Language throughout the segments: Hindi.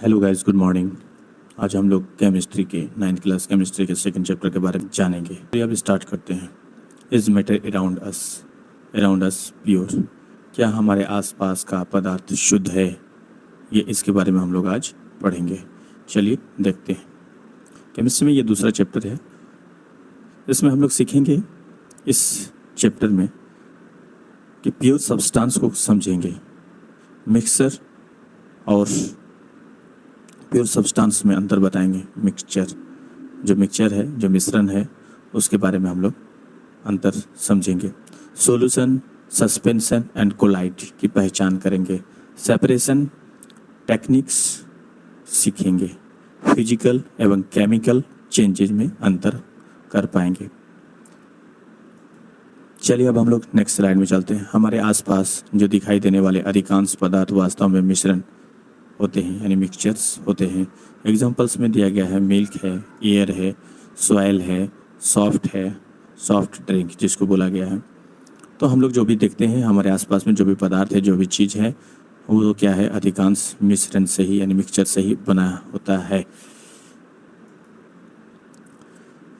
Hello guys, good morning. आज हम लोग केमिस्ट्री के 9th क्लास केमिस्ट्री के सेकंड चैप्टर के बारे में जानेंगे। तो अब स्टार्ट करते हैं। Is matter around us pure? क्या हमारे आसपास का पदार्थ शुद्ध है? ये इसके बारे में हम लोग आज पढ़ेंगे। चलिए देखते हैं। केमिस्ट्री में ये दूसरा चैप्टर है। इसमें हम लोग सीखेंगे इस चैप्टर में कि प्योर सब्सटेंस को समझेंगे, मिक्सचर और प्योर सब्सटेंस में अंतर बताएंगे। मिक्सचर है, जो मिश्रण है, उसके बारे में हम लोग अंतर समझेंगे। सॉल्यूशन, सस्पेंशन एंड कोलाइड की पहचान करेंगे। सेपरेशन टेक्निक्स सीखेंगे। फिजिकल एवं केमिकल चेंजेज में अंतर कर पाएंगे। चलिए अब हम लोग नेक्स्ट स्लाइड में चलते हैं। हमारे आसपास जो दिखाई देने वाले अधिकांश पदार्थ वास्तव में मिश्रण होते हैं, यानी मिक्सचर्स होते हैं। एग्जांपल्स में दिया गया है मिल्क है, एयर है, सॉइल है, सॉफ्ट ड्रिंक जिसको बोला गया है। तो हम लोग जो भी देखते हैं हमारे आसपास में, जो भी पदार्थ है, जो भी चीज़ है, वो क्या है, अधिकांश मिश्रण से ही यानी मिक्सचर से ही बना होता है।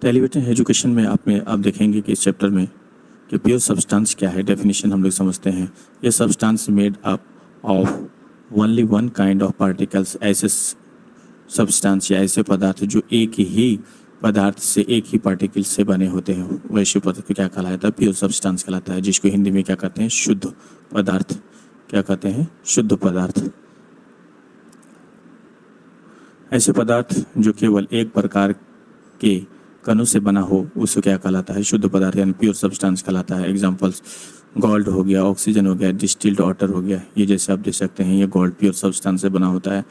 तो एलिवेटेड एजुकेशन में आप देखेंगे कि इस चैप्टर में कि प्योर सब्सटेंस क्या है, डेफिनेशन हम लोग समझते हैं। ये substance made up of only one kind of particles, ऐसे सब्सटेंस या ऐसे पदार्थ जो एक ही पदार्थ से, एक ही पार्टिकल से बने होते हैं, वैसे पदार्थ को क्या कहलाता है, प्योर सब्सटेंस कहलाता है, जिसको हिंदी में क्या कहते हैं, शुद्ध पदार्थ। क्या कहते हैं, शुद्ध पदार्थ। ऐसे पदार्थ जो केवल एक प्रकार के कणों से बना हो, उसको क्या कहलाता है, शुद्ध पदार्थ यानी प्योर सब्सटेंस कहलाता है। एग्जांपल्स गोल्ड हो गया, ऑक्सीजन हो गया, डिस्टिल्ड वाटर हो गया। ये जैसे आप देख सकते हैं, ये गोल्ड प्योर सब्सटेंस से बना होता है।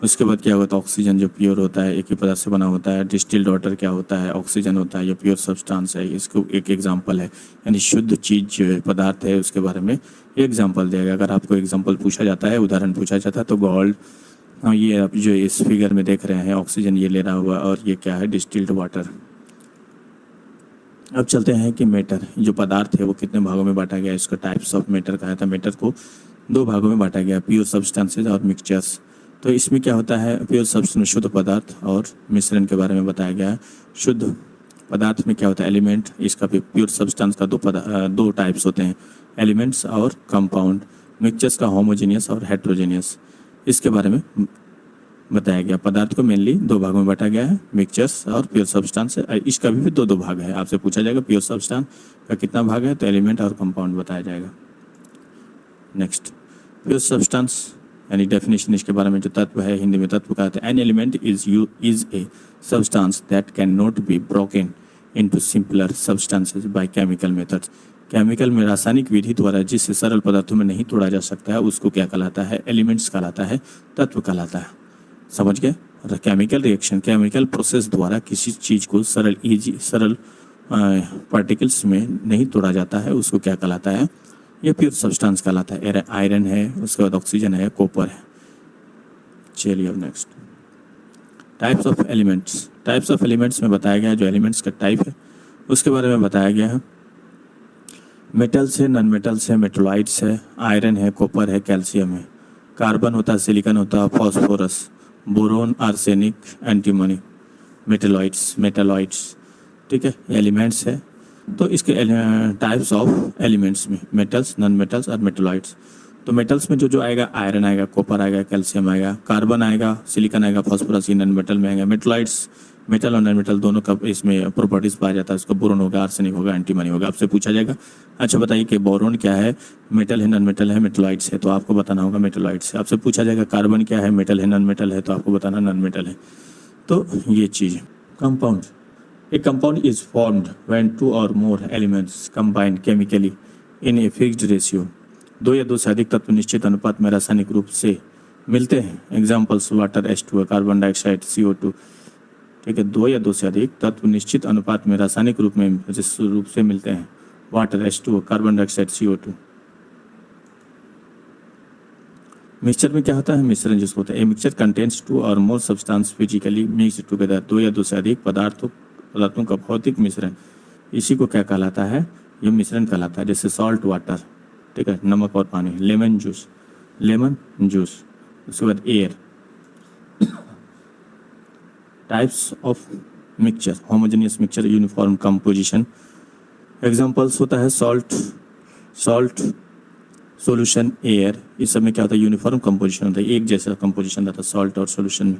उसके बाद क्या होता है, ऑक्सीजन जो प्योर होता है, एक ही पदार्थ से बना होता है। डिस्टिल्ड वाटर क्या होता है, ऑक्सीजन होता है, ये प्योर सब्सटेंस है। इसको एक एग्जांपल है, यानी शुद्ध चीज़ जो है, पदार्थ है, उसके बारे में ये एग्जांपल दिया गया। अगर आपको एग्जांपल पूछा जाता है, उदाहरण पूछा जाता है, तो गोल्ड, ये आप जो इस फिगर में देख रहे हैं, ऑक्सीजन ये ले रहा हुआ, और ये क्या है, डिस्टिल्ड वाटर। अब चलते हैं कि मैटर जो पदार्थ है वो कितने भागों में बांटा गया है। इसका टाइप्स ऑफ मैटर कहा था। मैटर को दो भागों में बांटा गया, प्योर सब्सटेंसेज और मिक्सचर्स। तो इसमें क्या होता है, प्योर सब्सटेंस शुद्ध पदार्थ और मिश्रण के बारे में बताया गया है। शुद्ध पदार्थ में क्या होता है, एलिमेंट। इसका प्योर सब्सटेंस का दो टाइप्स होते हैं, एलिमेंट्स और कंपाउंड। मिक्सचर्स का होमोजीनियस और हेट्रोजीनियस, इसके बारे में बताया गया। पदार्थ को मेनली दो भागों में बांटा गया है, मिक्सचर्स और प्योर सब्सटेंस। इसका भी दो भाग है। आपसे पूछा जाएगा प्योर सब्सटेंस का कितना भाग है, तो एलिमेंट और कंपाउंड बताया जाएगा। नेक्स्ट, प्योर सब्सटेंस यानी डेफिनेशन, इसके बारे में जो तत्व है, हिंदी में तत्व कहते हैं। An element is a substance that can not be broken into simpler substances by chemical methods. Chemical में रासायनिक विधि द्वारा जिससे सरल पदार्थों में नहीं तोड़ा जा सकता है, उसको क्या कहलाता है, एलिमेंट्स कहलाता है, तत्व कहलाता है। समझ गए। केमिकल रिएक्शन, केमिकल प्रोसेस द्वारा किसी चीज़ को सरल पार्टिकल्स में नहीं तोड़ा जाता है, उसको क्या कहलाता है, ये प्योर सब्सटेंस कहलाता है। आयरन है, उसके बाद ऑक्सीजन है, कॉपर है। चलिए अब next, types of elements. Types of elements में बताया गया, जो एलिमेंट्स का टाइप है उसके बारे में बताया गया है। मेटल्स है, नॉन मेटल्स है, मेटलॉइड्स है, आयरन है, कॉपर है, कैल्शियम है, कार्बन होता है, सिलिकॉन होता है, phosphorus, boron, arsenic, antimony, metalloids. ठीक है, एलिमेंट्स है। तो इसके टाइप्स ऑफ एलिमेंट्स में मेटल्स, नॉन मेटल्स और मेटलॉइड्स। तो मेटल्स में जो आएगा, आयरन आएगा, कॉपर आएगा, कैल्शियम आएगा, कार्बन आएगा, सिलिकॉन आएगा, फॉस्फोरस, ये नॉन मेटल में आएगा। मेटलॉइड्स, मेटल और नॉन मेटल दोनों का इसमें प्रॉपर्टीज पाया जाता है। उसका बोरोन होगा, आर्सेनिक होगा, एंटीमनी होगा। आपसे पूछा जाएगा, अच्छा बताइए कि बोरोन क्या है, मेटल है, नॉन मेटल है, मेटलॉइड्स है, तो आपको बताना होगा मेटलॉइड्स है। आपसे पूछा जाएगा कार्बन क्या है, मेटल है, नॉन मेटल है, तो आपको बताना नॉन मेटल है। तो ये चीज़। Compound, a compound is formed when two or more elements combine chemically in a fixed ratio. दो या दो से अधिक तत्व निश्चित अनुपात में रासायनिक रूप से मिलते हैं। Examples water H2O, carbon dioxide CO2। ठीक है, दो या दो से अधिक तत्व निश्चित अनुपात में रासायनिक रूप से मिलते हैं। Water H2O, carbon dioxide CO2। Mixture में क्या होता है, मिश्रण जिसको होता है, a mixture contains two or more substance physically mixed together. दो या दो से अधिक पदार्थों का भौतिक मिश्रण, इसी को क्या कहलाता है, ये मिश्रण कहलाता है। जैसे सॉल्ट वाटर, ठीक है, नमक और पानी, लेमन जूस, उसके बाद air types of mixture, homogeneous mixture, uniform composition. Examples होता है सॉल्ट, सॉल्यूशन, एयर। इस सब में क्या होता है, यूनिफॉर्म कंपोजिशन होता है, एक जैसा कंपोजिशन रहता है सॉल्ट और सॉल्यूशन में।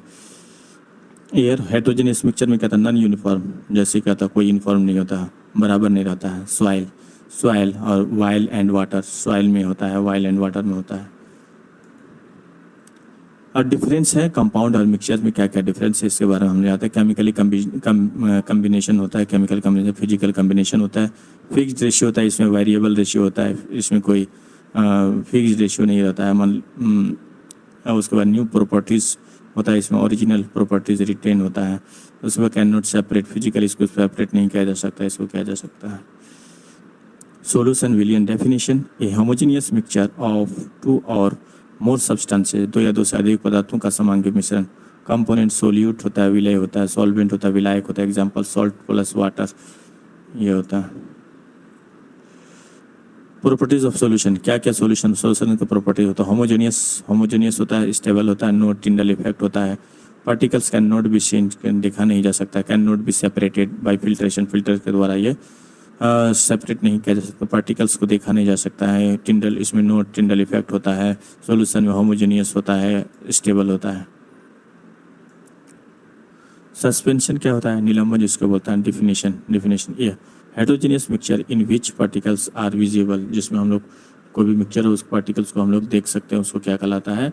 एयर हेट्रोजेनियस मिक्सचर में क्या था, नॉन यूनिफॉर्म, जैसे क्या था कोई यूनिफॉर्म नहीं होता, बराबर नहीं रहता है। सॉइल और वाइल एंड वाटर, सॉइल में होता है, वाइल एंड वाटर में होता है। और डिफरेंस है कंपाउंड और मिक्सचर में, क्या क्या डिफरेंस है इसके बारे में हमने आता है। केमिकली कम्बिनेशन होता है, केमिकल कम्बिनेशन, फिजिकल कम्बिनेशन होता है, फिक्स्ड रेशियो होता है, इसमें वेरिएबल रेशियो होता है, इसमें कोई फिक्स्ड रेशियो नहीं रहता है। और उसके बाद न्यू प्रॉपर्टीज़ होता है, इसमें ओरिजिनल प्रॉपर्टीज़ रिटेन होता है। उसके बाद कैन नॉट सेपरेट, फिजिकली इसको सेपरेट नहीं किया जा सकता, इसको किया जा सकता है। सोल्यूशन विलियन definition, a homogeneous mixture of two or more substances, दो या दो से अधिक पदार्थों का समांगी मिश्रण। कंपोनेंट सोल्यूट होता है, विलय होता है, सॉल्वेंट होता है, विलायक होता है। एग्जांपल सॉल्ट प्लस वाटर, ये होता है। प्रॉपर्टीज ऑफ सॉल्यूशन, क्या क्या सॉल्यूशन का प्रॉपर्टी होता है। होमोजेनियस होता है, स्टेबल होता है, नो टिंडल इफेक्ट होता है। Particles can not be seen, देखा नहीं जा सकता। Can not be separated by filtration, filter के द्वारा ये सेपरेट नहीं किया जा सकता, पार्टिकल्स को देखा नहीं जा सकता है। टिंडल, इसमें नो टिंडल इफेक्ट होता है। सॉल्यूशन में होमोजेनियस होता है, स्टेबल होता है। सस्पेंशन क्या होता है, निलंबन जिसको बोलता है। डिफिनेशन ये heterogeneous mixture in which particles are visible, जिसमें हम लोग कोई भी मिक्सचर हो उस पार्टिकल्स को हम लोग देख सकते हैं, उसको क्या कहलाता है,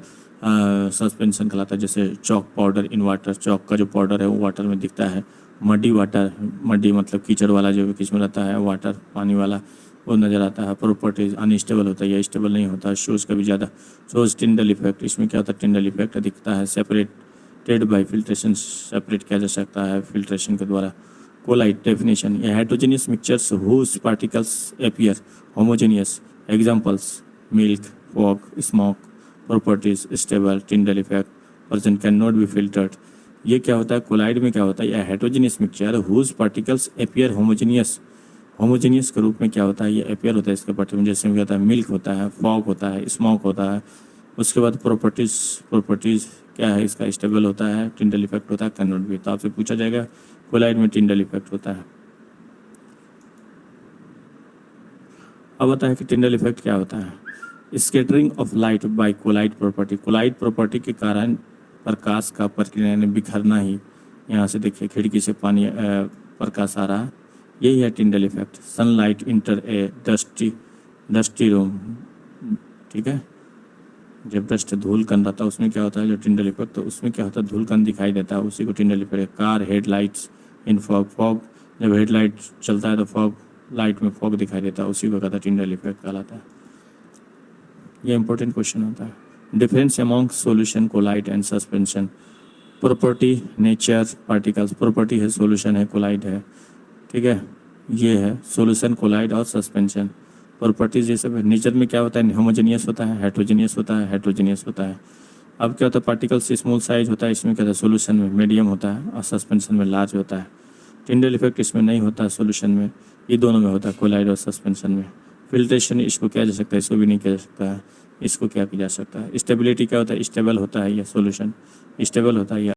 सस्पेंशन कहलाता है। जैसे chalk powder in water, chalk का जो पाउडर है वो वाटर में दिखता है। मडी वाटर, मडी मतलब कीचड़ वाला जो किसमें रहता है, वाटर पानी वाला, वो नज़र आता है। प्रॉपर्टीज अनस्टेबल होता है या स्टेबल नहीं होता। शोज का भी ज़्यादा, शोज टिंडल इफेक्ट, इसमें क्या होता है, टिंडल इफेक्ट दिखता है। सेपरेटेड बाय फिल्ट्रेशन, सेपरेट किया जा सकता है फिल्ट्रेशन के द्वारा। कोलाइड डेफिनेशन, ये heterogeneous mixtures whose particles appear homogeneous. Examples milk, fog, smoke. Properties stable, Tyndall effect, person can not be filtered. ये क्या होता है, कोलाइड में क्या होता है, यह heterogeneous mixture whose particles appear homogeneous के रूप में क्या होता है, ये अपीयर होता है इसके पार्टिकल। जैसे क्या होता है, मिल्क होता है, फॉग होता है, स्मोक होता है। उसके बाद प्रॉपर्टीज क्या है इसका, स्टेबल होता है, टिंडल इफेक्ट होता है, कैन नॉट बी। तो आपसे पूछा जाएगा कोलाइड में टिंडल इफेक्ट होता है। अब आता है कि टिंडल इफेक्ट क्या होता है। Scattering of light by colloid property, colloid property के कारण प्रकाश का प्रक्रिया ने बिखरना ही। यहाँ से देखिए खिड़की से पानी प्रकाश आ रहा है, यही है टिंडल इफेक्ट। सनलाइट इंटर ए डस्टी रूम, ठीक है, जब डस्ट धूल कण रहता है उसमें क्या होता है, जो टिंडल इफेक्ट, तो उसमें क्या होता है, धूल कण दिखाई देता है, उसी को टिंडल इफेक्ट। कार हेडलाइट्स इन फॉग, जब हेडलाइट चलता है तो फॉग, लाइट में फॉग दिखाई देता है, उसी को कहता है टिंडल इफेक्ट कहलाता है। ये इंपॉर्टेंट क्वेश्चन होता है। Difference among solution, colloid and suspension. Property, nature, particles. Property है, सॉल्यूशन है, कोलाइड है, ठीक है। ये है सॉल्यूशन, कोलाइड और सस्पेंशन। प्रॉपर्टीज ये सब है। नेचर में क्या होता है, होमोजेनियस होता है, हेट्रोजेनियस होता है। अब क्या होता है, पार्टिकल्स स्मॉल साइज होता है, इसमें क्या होता है, सॉल्यूशन में मीडियम होता है और सस्पेंशन में लार्ज होता है। टिंडल इफेक्ट इसमें नहीं होता है, सॉल्यूशन में, ये दोनों में होता है, कोलाइड और सस्पेंशन में। फिल्ट्रेशन इसको किया जा सकता है, इसको भी नहीं किया जा सकता है, इसको क्या किया जा सकता है। स्टेबिलिटी क्या होता है, स्टेबल होता है, यह सॉल्यूशन स्टेबल होता है।